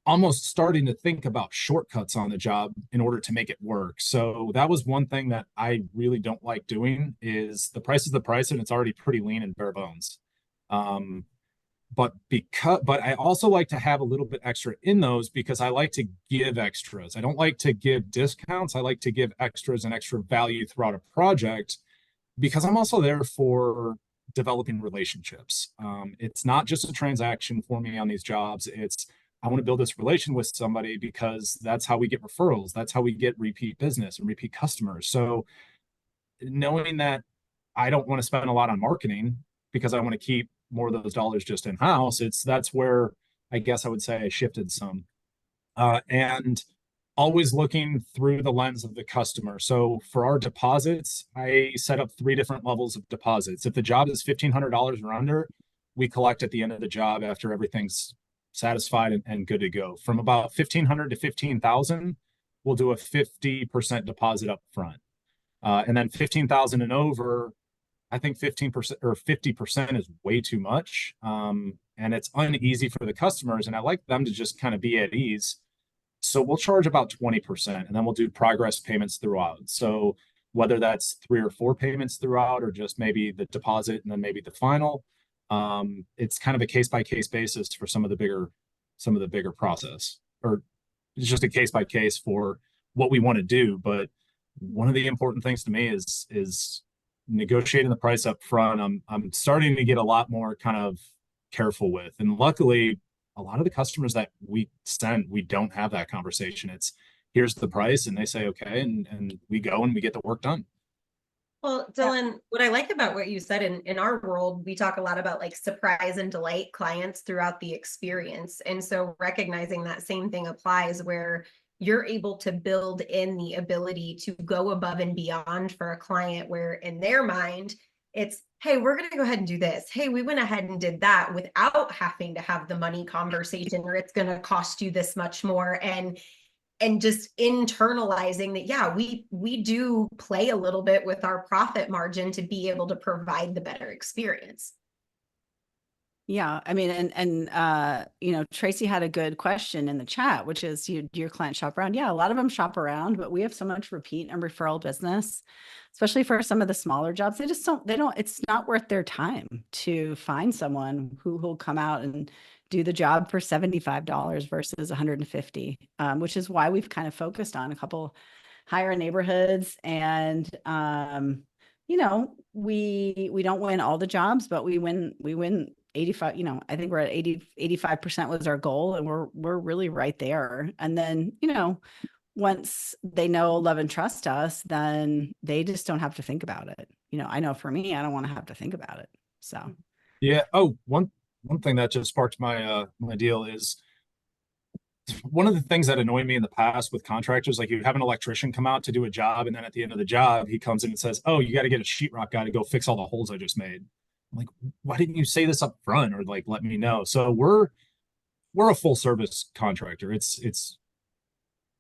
almost starting to think about shortcuts on the job in order to make it work. So that was one thing that I really don't like doing, is the price is the price and it's already pretty lean and bare bones. But I also like to have a little bit extra in those because I like to give extras. I don't like to give discounts. I like to give extras and extra value throughout a project because I'm also there for developing relationships. It's not just a transaction for me on these jobs. I want to build this relation with somebody because that's how we get referrals. That's how we get repeat business and repeat customers. So knowing that I don't want to spend a lot on marketing because I want to keep more of those dollars just in house, that's where I guess I would say I shifted some. And always looking through the lens of the customer. So for our deposits, I set up 3 different levels of deposits. If the job is $1,500 or under, we collect at the end of the job after everything's satisfied and good to go. From about 1,500 to 15,000, we'll do a 50% deposit up front. And then 15,000 and over, I think 15% or 50% is way too much. And it's uneasy for the customers. And I like them to just kind of be at ease. So we'll charge about 20% and then we'll do progress payments throughout. So whether that's 3 or 4 payments throughout, or just maybe the deposit and then maybe the final, it's kind of a case by case basis for some of the bigger process, or it's just a case by case for what we want to do. But one of the important things to me is negotiating the price up front. I'm starting to get a lot more kind of careful with, and luckily a lot of the customers that we send, we don't have that conversation. It's here's the price and they say okay, and we go and we get the work done. Well, Dylan, what I like about what you said, in our world, we talk a lot about like surprise and delight clients throughout the experience. And so recognizing that same thing applies where you're able to build in the ability to go above and beyond for a client, where in their mind, it's, hey, we're going to go ahead and do this. Hey, we went ahead and did that without having to have the money conversation, or it's going to cost you this much more. And and just internalizing that, yeah, we do play a little bit with our profit margin to be able to provide the better experience. Yeah, I mean, you know, Tracy had a good question in the chat, which is, do your clients shop around? Yeah, a lot of them shop around, but we have so much repeat and referral business, especially for some of the smaller jobs. It's not worth their time to find someone who'll come out and do the job for $75 versus 150, which is why we've kind of focused on a couple higher neighborhoods. And you know, we don't win all the jobs, but we win 85, you know, I think we're at 85% was our goal, and we're really right there. And then, you know, once they know, love, and trust us, then they just don't have to think about it. You know, I know for me, I don't want to have to think about it. So Yeah. Oh, one thing that just sparked my deal is one of the things that annoyed me in the past with contractors, like you have an electrician come out to do a job, and then at the end of the job, he comes in and says, "Oh, you got to get a sheetrock guy to go fix all the holes I just made." I'm like, why didn't you say this up front or like let me know? So we're a full service contractor. It's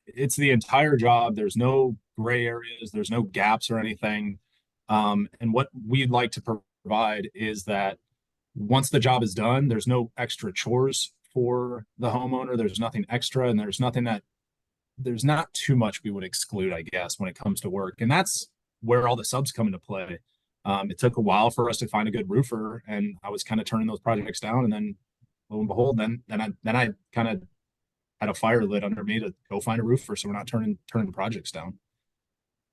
the entire job. There's no gray areas. There's no gaps or anything. And what we'd like to provide is that once the job is done, there's no extra chores for the homeowner. There's nothing extra, and there's not too much we would exclude, I guess, when it comes to work. And that's where all the subs come into play. It took a while for us to find a good roofer, and I was kind of turning those projects down. And then lo and behold, then I kind of had a fire lit under me to go find a roofer, so we're not turning projects down.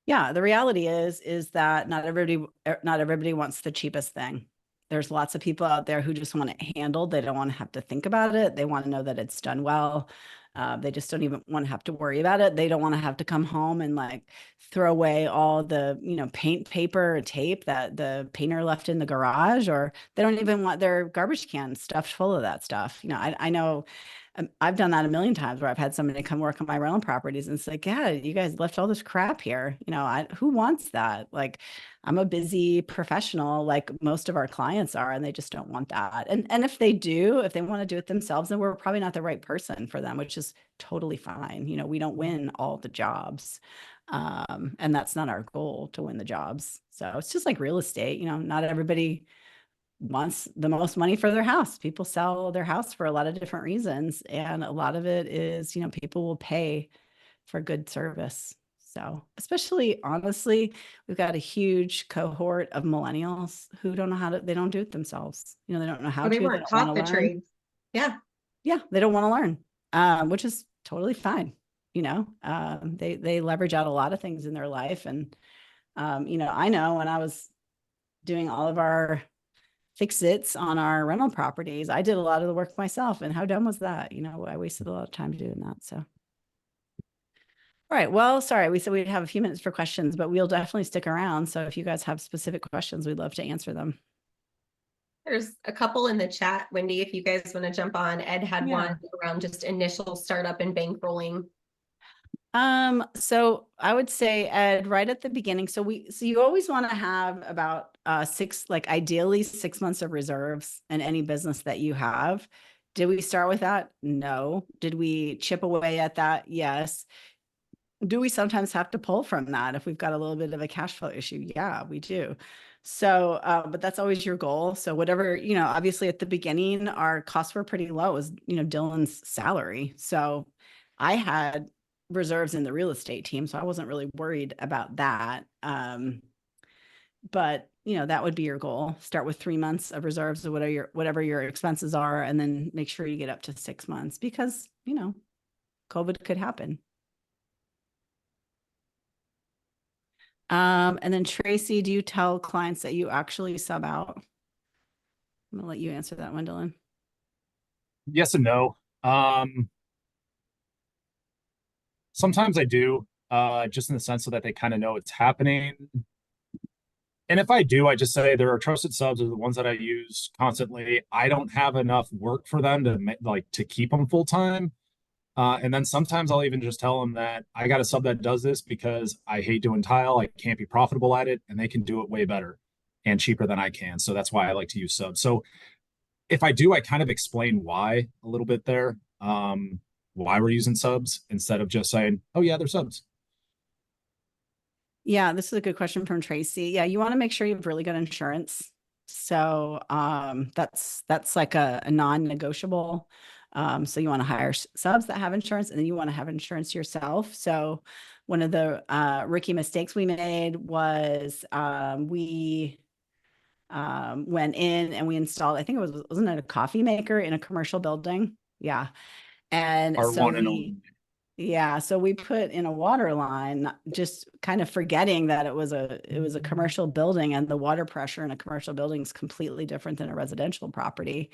yeah, the reality is that not everybody wants the cheapest thing. There's lots of people out there who just want it handled. They don't want to have to think about it. They want to know that it's done well. They just don't even want to have to worry about it. They don't want to have to come home and like throw away all the, you know, paint paper or tape that the painter left in the garage, or they don't even want their garbage can stuffed full of that stuff. You know, I know I've done that a million times where I've had somebody come work on my rental properties, and it's like, yeah, you guys left all this crap here. You know, who wants that? Like, I'm a busy professional, like most of our clients are, and they just don't want that. And if they do, if they want to do it themselves, then we're probably not the right person for them, which is totally fine. You know, we don't win all the jobs. And that's not our goal, to win the jobs. So it's just like real estate, you know, not everybody wants the most money for their house. People sell their house for a lot of different reasons. And a lot of it is, you know, people will pay for good service. So, especially honestly, we've got a huge cohort of millennials who don't know how to, they don't do it themselves. You know, they don't know how Well, to, they they weren't don't want taught to the learn. trades. Yeah. Yeah, they don't want to learn, which is totally fine. You know, they leverage out a lot of things in their life. And, you know when I was doing all of our fix-its on our rental properties, I did a lot of the work myself. And how dumb was that? You know, I wasted a lot of time doing that. So. All right. Well, sorry, we said we'd have a few minutes for questions, but we'll definitely stick around. So if you guys have specific questions, we'd love to answer them. There's a couple in the chat, Wendy, if you guys want to jump on. Ed had one around just initial startup and bankrolling. So I would say, Ed, right at the beginning. So you always want to have about ideally 6 months of reserves in any business that you have. Did we start with that? No. Did we chip away at that? Yes. Do we sometimes have to pull from that if we've got a little bit of a cash flow issue? Yeah, we do. So, but that's always your goal. So whatever, you know, obviously at the beginning, our costs were pretty low, as you know, Dylan's salary. So I had reserves in the real estate team, so I wasn't really worried about that. But you know, that would be your goal. Start with 3 months of reserves or whatever your expenses are, and then make sure you get up to 6 months, because, you know, COVID could happen. And then Tracy, do you tell clients that you actually sub out? I'm gonna let you answer that one, Dylan. Yes and no. Sometimes I do, just in the sense so that they kind of know it's happening. And if I do, I just say there are trusted subs are the ones that I use constantly. I don't have enough work for them to keep them full time. And then sometimes I'll even just tell them that I got a sub that does this because I hate doing tile. I can't be profitable at it, and they can do it way better and cheaper than I can. So that's why I like to use subs. So if I do, I kind of explain why a little bit there. why we're using subs instead of just saying, oh yeah, they're subs. Yeah, this is a good question from Tracy. Yeah, you want to make sure you have really good insurance. So that's like a non-negotiable. So you want to hire subs that have insurance, and then you want to have insurance yourself. So one of the rookie mistakes we made was we went in and we installed, I think wasn't it a coffee maker in a commercial building? Yeah. And Our so one and only. yeah, so we put in a water line, just kind of forgetting that it was a commercial building, and the water pressure in a commercial building is completely different than a residential property.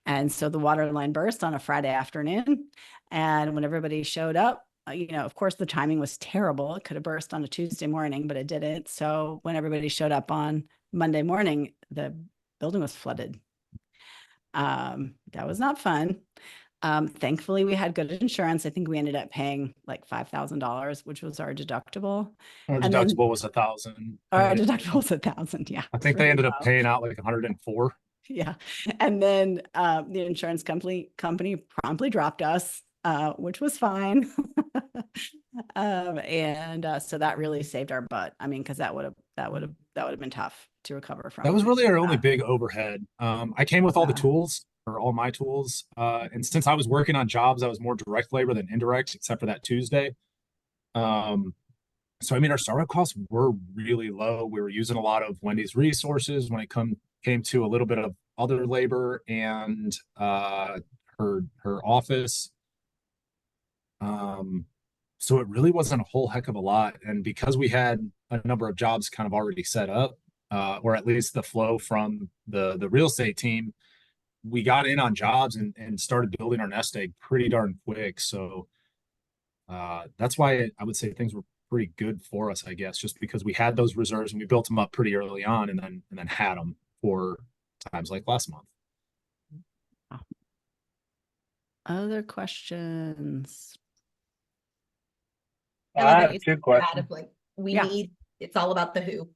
And so the water line burst on a Friday afternoon. And when everybody showed up, of course, the timing was terrible. It could have burst on a Tuesday morning, but it didn't. So when everybody showed up on Monday morning, the building was flooded. That was not fun. Thankfully, we had good insurance. I think we ended up paying like $5,000, which was our deductible. Our And then deductible was 1,000. our deductible was 1,000. Yeah, I it's think they really ended up low. paying out like 104. Yeah. And then the insurance company promptly dropped us, which was fine. So that really saved our butt. I mean, because that would have been tough to recover from. That was really our only big overhead. I came with all the Yeah. tools, or all my tools. And since I was working on jobs, I was more direct labor than indirect, except for that Tuesday. So I mean, our startup costs were really low. We were using a lot of Wendy's resources when it came to a little bit of other labor and her office. So it really wasn't a whole heck of a lot. And because we had a number of jobs kind of already set up, or at least the flow from the real estate team, we got in on jobs and started building our nest egg pretty darn quick. So that's why I would say things were pretty good for us, I guess, just because we had those reserves and we built them up pretty early on, and then had them for times like last month. Other questions? I love I that have you two said questions. that of like, we Yeah. need, it's all about the who.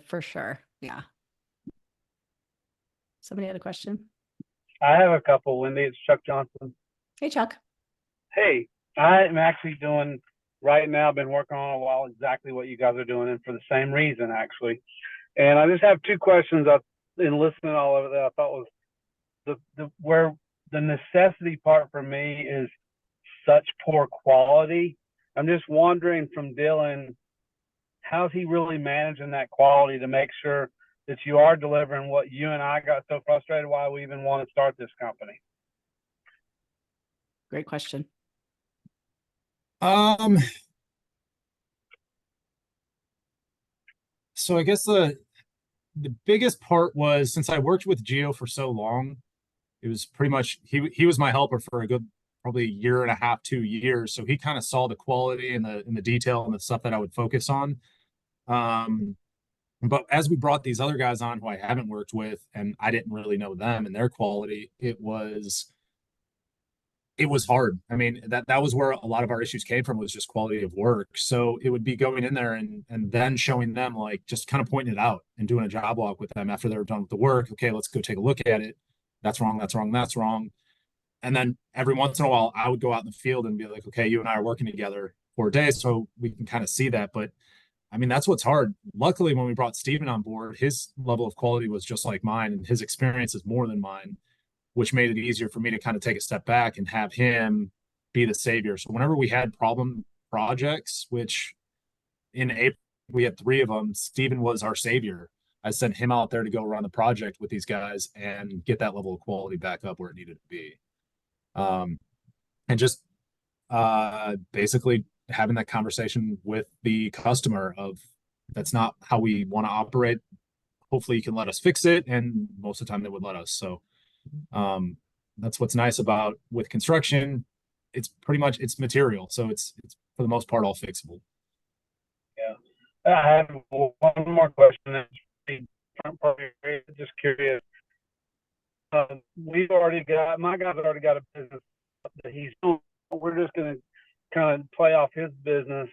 For sure. Yeah. Somebody had a question? I have a couple, Wendy. It's Chuck Johnson. Hey, Chuck. Hey, I'm actually doing right now, been working on a while exactly what you guys are doing, and for the same reason, actually. And I just have two questions. I've been listening all over that I thought was where the necessity part for me is such poor quality. I'm just wondering from Dylan, how's he really managing that quality to make sure that you are delivering what you and I got so frustrated why we even want to start this company? Great question. So I guess the biggest part was, since I worked with Geo for so long, it was pretty much he was my helper for a good probably a year and a half, 2 years. So he kind of saw the quality and the detail and the stuff that I would focus on. But as we brought these other guys on who I haven't worked with, and I didn't really know them and their quality, it was hard. I mean, that was where a lot of our issues came from, was just quality of work. So it would be going in there and then showing them, like, just kind of pointing it out and doing a job walk with them after they were done with the work. Okay, let's go take a look at it. That's wrong, that's wrong, that's wrong. And then every once in a while, I would go out in the field and be like, okay, you and I are working together for a day, so we can kind of see that. But I mean, that's what's hard. Luckily, when we brought Steven on board, his level of quality was just like mine, and his experience is more than mine, which made it easier for me to kind of take a step back and have him be the savior. So whenever we had problem projects, which in April we had 3 of them, Steven was our savior. I sent him out there to go run the project with these guys and get that level of quality back up where it needed to be. And just basically having that conversation with the customer of, that's not how we want to operate. Hopefully you can let us fix it. And most of the time they would let us. So that's what's nice about with construction. It's pretty much, it's material. So it's for the most part all fixable. Yeah. I have one more question. Just curious. We've already got, my guy's already got a business that he's doing. We're just going to kind of play off his business,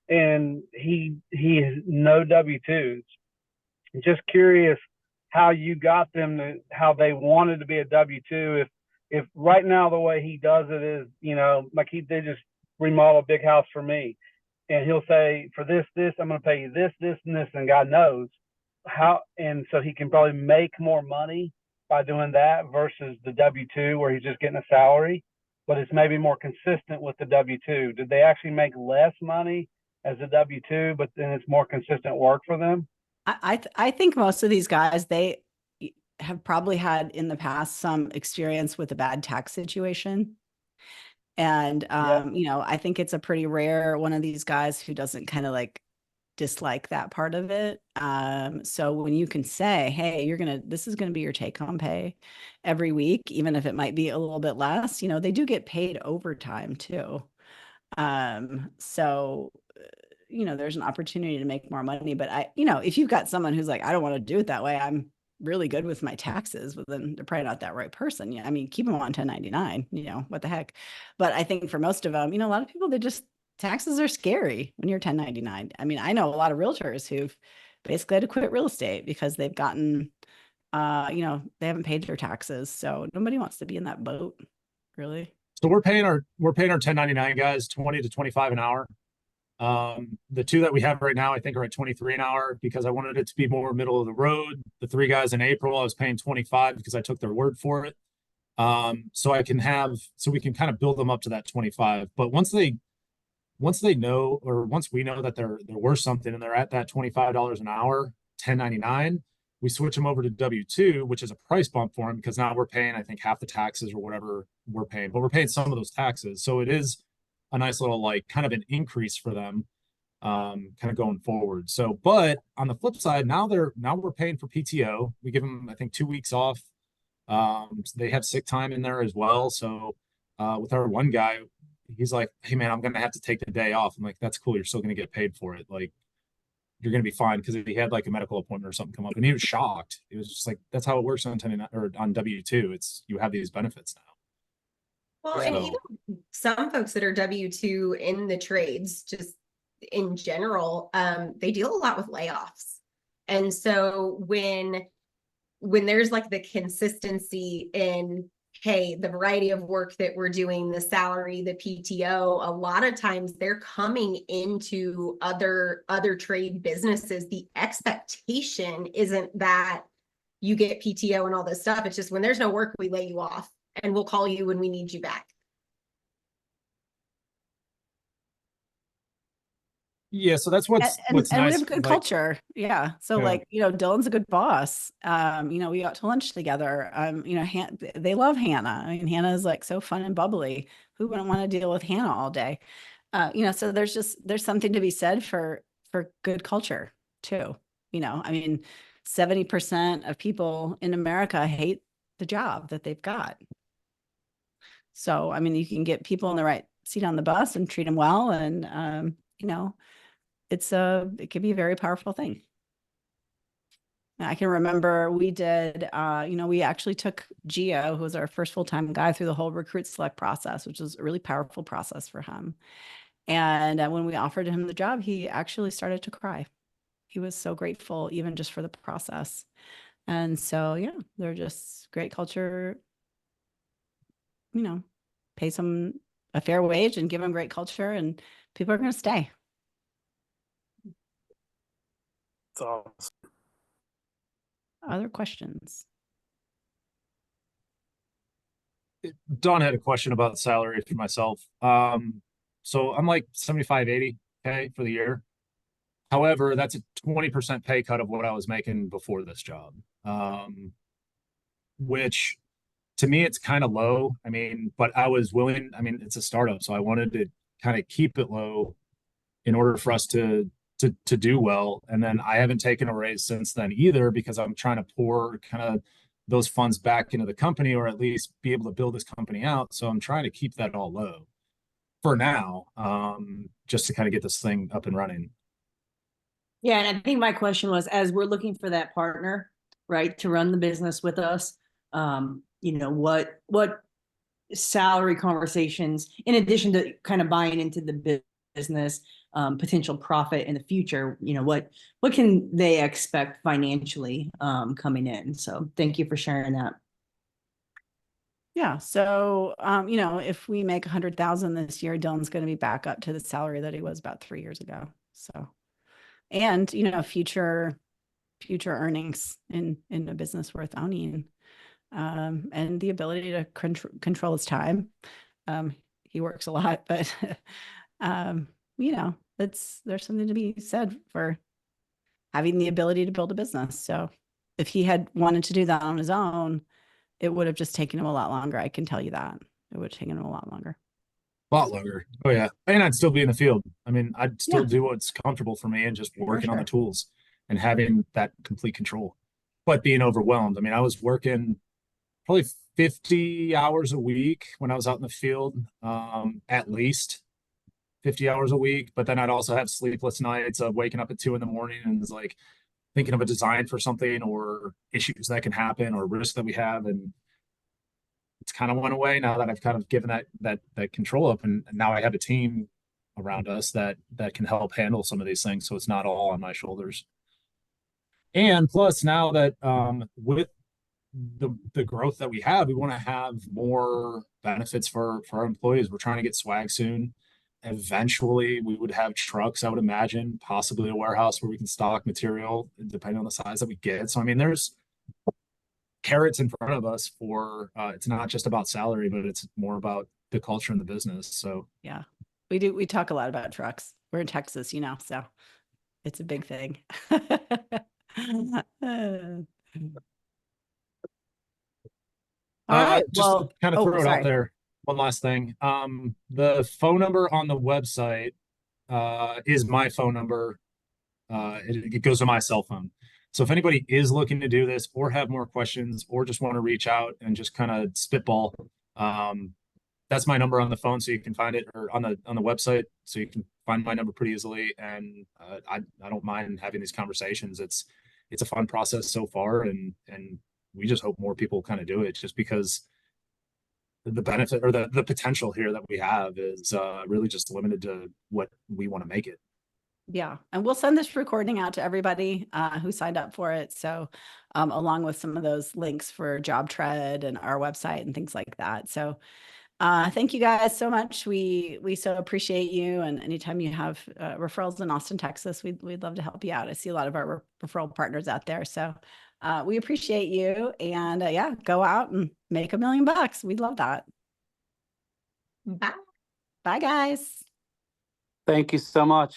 and he has no W-2s. Just curious how you got them to, how they wanted to be a W-2, if right now the way he does it is, you know, like they just remodel a big house for me, and he'll say, for this, I'm going to pay you this, and this, and God knows how, and so he can probably make more money by doing that versus the W-2 where he's just getting a salary, but it's maybe more consistent with the W-2. Did they actually make less money as a W-2, but then it's more consistent work for them? I think most of these guys, they have probably had in the past some experience with a bad tax situation. And, you know, I think it's a pretty rare one of these guys who doesn't kind of like dislike that part of it. So when you can say, hey, this is going to be your take home pay every week, even if it might be a little bit less, you know, they do get paid overtime too. So, you know, there's an opportunity to make more money, but you know, if you've got someone who's like, I don't want to do it that way, I'm really good with my taxes, but then they're probably not that right person. Yeah. I mean, keep them on 1099, you know, what the heck. But I think for most of them, you know, a lot of people, taxes are scary when you're 1099. I mean, I know a lot of realtors who've basically had to quit real estate because they've gotten, you know, they haven't paid their taxes. So nobody wants to be in that boat, really. So we're paying our 1099 guys 20 to 25 an hour. The two that we have right now, I think, are at 23 an hour because I wanted it to be more middle of the road. The three guys in April, I was paying 25 because I took their word for it. So we can kind of build them up to that 25. But once they know, or once we know that they're worth something and they're at that $25 an hour, 1099, we switch them over to W-2, which is a price bump for them because now we're paying, I think, half the taxes or whatever we're paying, but we're paying some of those taxes. So it is a nice little, like, kind of an increase for them, kind of going forward. So, but on the flip side, now we're paying for PTO. We give them, I think, 2 weeks off. So they have sick time in there as well. So, with our one guy, he's like, hey man, I'm going to have to take the day off. I'm like, that's cool. You're still going to get paid for it. Like, you're going to be fine. Cause if he had like a medical appointment or something come up, and he was shocked. It was just like, that's how it works on 10 or on W-2. You have these benefits now. Well, and even some folks that are W-2 in the trades, just in general, they deal a lot with layoffs. And so when there's like the consistency in, hey, the variety of work that we're doing, the salary, the PTO, a lot of times they're coming into other trade businesses. The expectation isn't that you get PTO and all this stuff. It's just when there's no work, we lay you off. And we'll call you when we need you back. Yeah, so that's what's nice. We have a good culture. Yeah. So like, you know, Dylan's a good boss. You know, we got to lunch together. You know, they love Hannah. I mean, Hannah is like so fun and bubbly. Who wouldn't want to deal with Hannah all day? You know, so there's something to be said for good culture too. You know, I mean, 70% of people in America hate the job that they've got. So, I mean, you can get people in the right seat on the bus and treat them well. And, you know, it can be a very powerful thing. I can remember we did, you know, we actually took Gio, who was our first full-time guy, through the whole recruit select process, which was a really powerful process for him. And when we offered him the job, he actually started to cry. He was so grateful, even just for the process. And so, yeah, they're just great culture. You know, pay some a fair wage and give them great culture, and people are going to stay. That's awesome. Other questions? Don had a question about salary for myself. So I'm like 75, 80K for the year. However, that's a 20% pay cut of what I was making before this job. Which to me, it's kind of low. I mean, but I was willing, I mean, it's a startup, so I wanted to kind of keep it low in order for us to do well. And then I haven't taken a raise since then either, because I'm trying to pour kind of those funds back into the company, or at least be able to build this company out. So I'm trying to keep that all low for now, just to kind of get this thing up and running. Yeah, and I think my question was, as we're looking for that partner, right, to run the business with us, you know, what salary conversations, in addition to kind of buying into the business, potential profit in the future, you know, what can they expect financially coming in? So thank you for sharing that. Yeah. So, you know, if we make 100,000 this year, Dylan's going to be back up to the salary that he was about 3 years ago. So, and, you know, future earnings in a business worth owning, and the ability to control his time. He works a lot, but, you know, there's something to be said for having the ability to build a business. So if he had wanted to do that on his own, it would have just taken him a lot longer. I can tell you that. It would have taken him a lot longer. A lot longer. Oh yeah. And I'd still be in the field. I mean, I'd still Yeah. do what's comfortable for me and just working on the sure. tools and having that complete control, but being overwhelmed. I mean, I was working probably 50 hours a week when I was out in the field, at least 50 hours a week. But then I'd also have sleepless nights of waking up at 2 in the morning and it's like thinking of a design for something or issues that can happen or risks that we have. And it's kind of went away now that I've kind of given that control up, and now I have a team around us that can help handle some of these things, so it's not all on my shoulders. And plus, now that with the growth that we have, we want to have more benefits for our employees. We're trying to get swag soon. Eventually, we would have trucks, I would imagine, possibly a warehouse where we can stock material depending on the size that we get. So, I mean, there's carrots in front of us for it's not just about salary, but it's more about the culture in the business. So Yeah, we talk a lot about trucks. We're in Texas, you know, so it's a big thing. All right. just Well, to kind of throw it out sorry. there, one last thing. The phone number on the website is my phone number. It goes to my cell phone. So if anybody is looking to do this or have more questions or just want to reach out and just kind of spitball, that's my number on the phone, so you can find it, or on the website, so you can find my number pretty easily. And I don't mind having these conversations. It's a fun process so far, and we just hope more people kind of do it, just because the benefit or the potential here that we have is really just limited to what we want to make it. Yeah. And we'll send this recording out to everybody who signed up for it. So along with some of those links for JobTread and our website and things like that. So thank you guys so much. We so appreciate you. And anytime you have referrals in Austin, Texas, we'd love to help you out. I see a lot of our referral partners out there. So we appreciate you. And yeah, go out and make $1 million. We'd love that. Bye. Bye, guys. Thank you so much.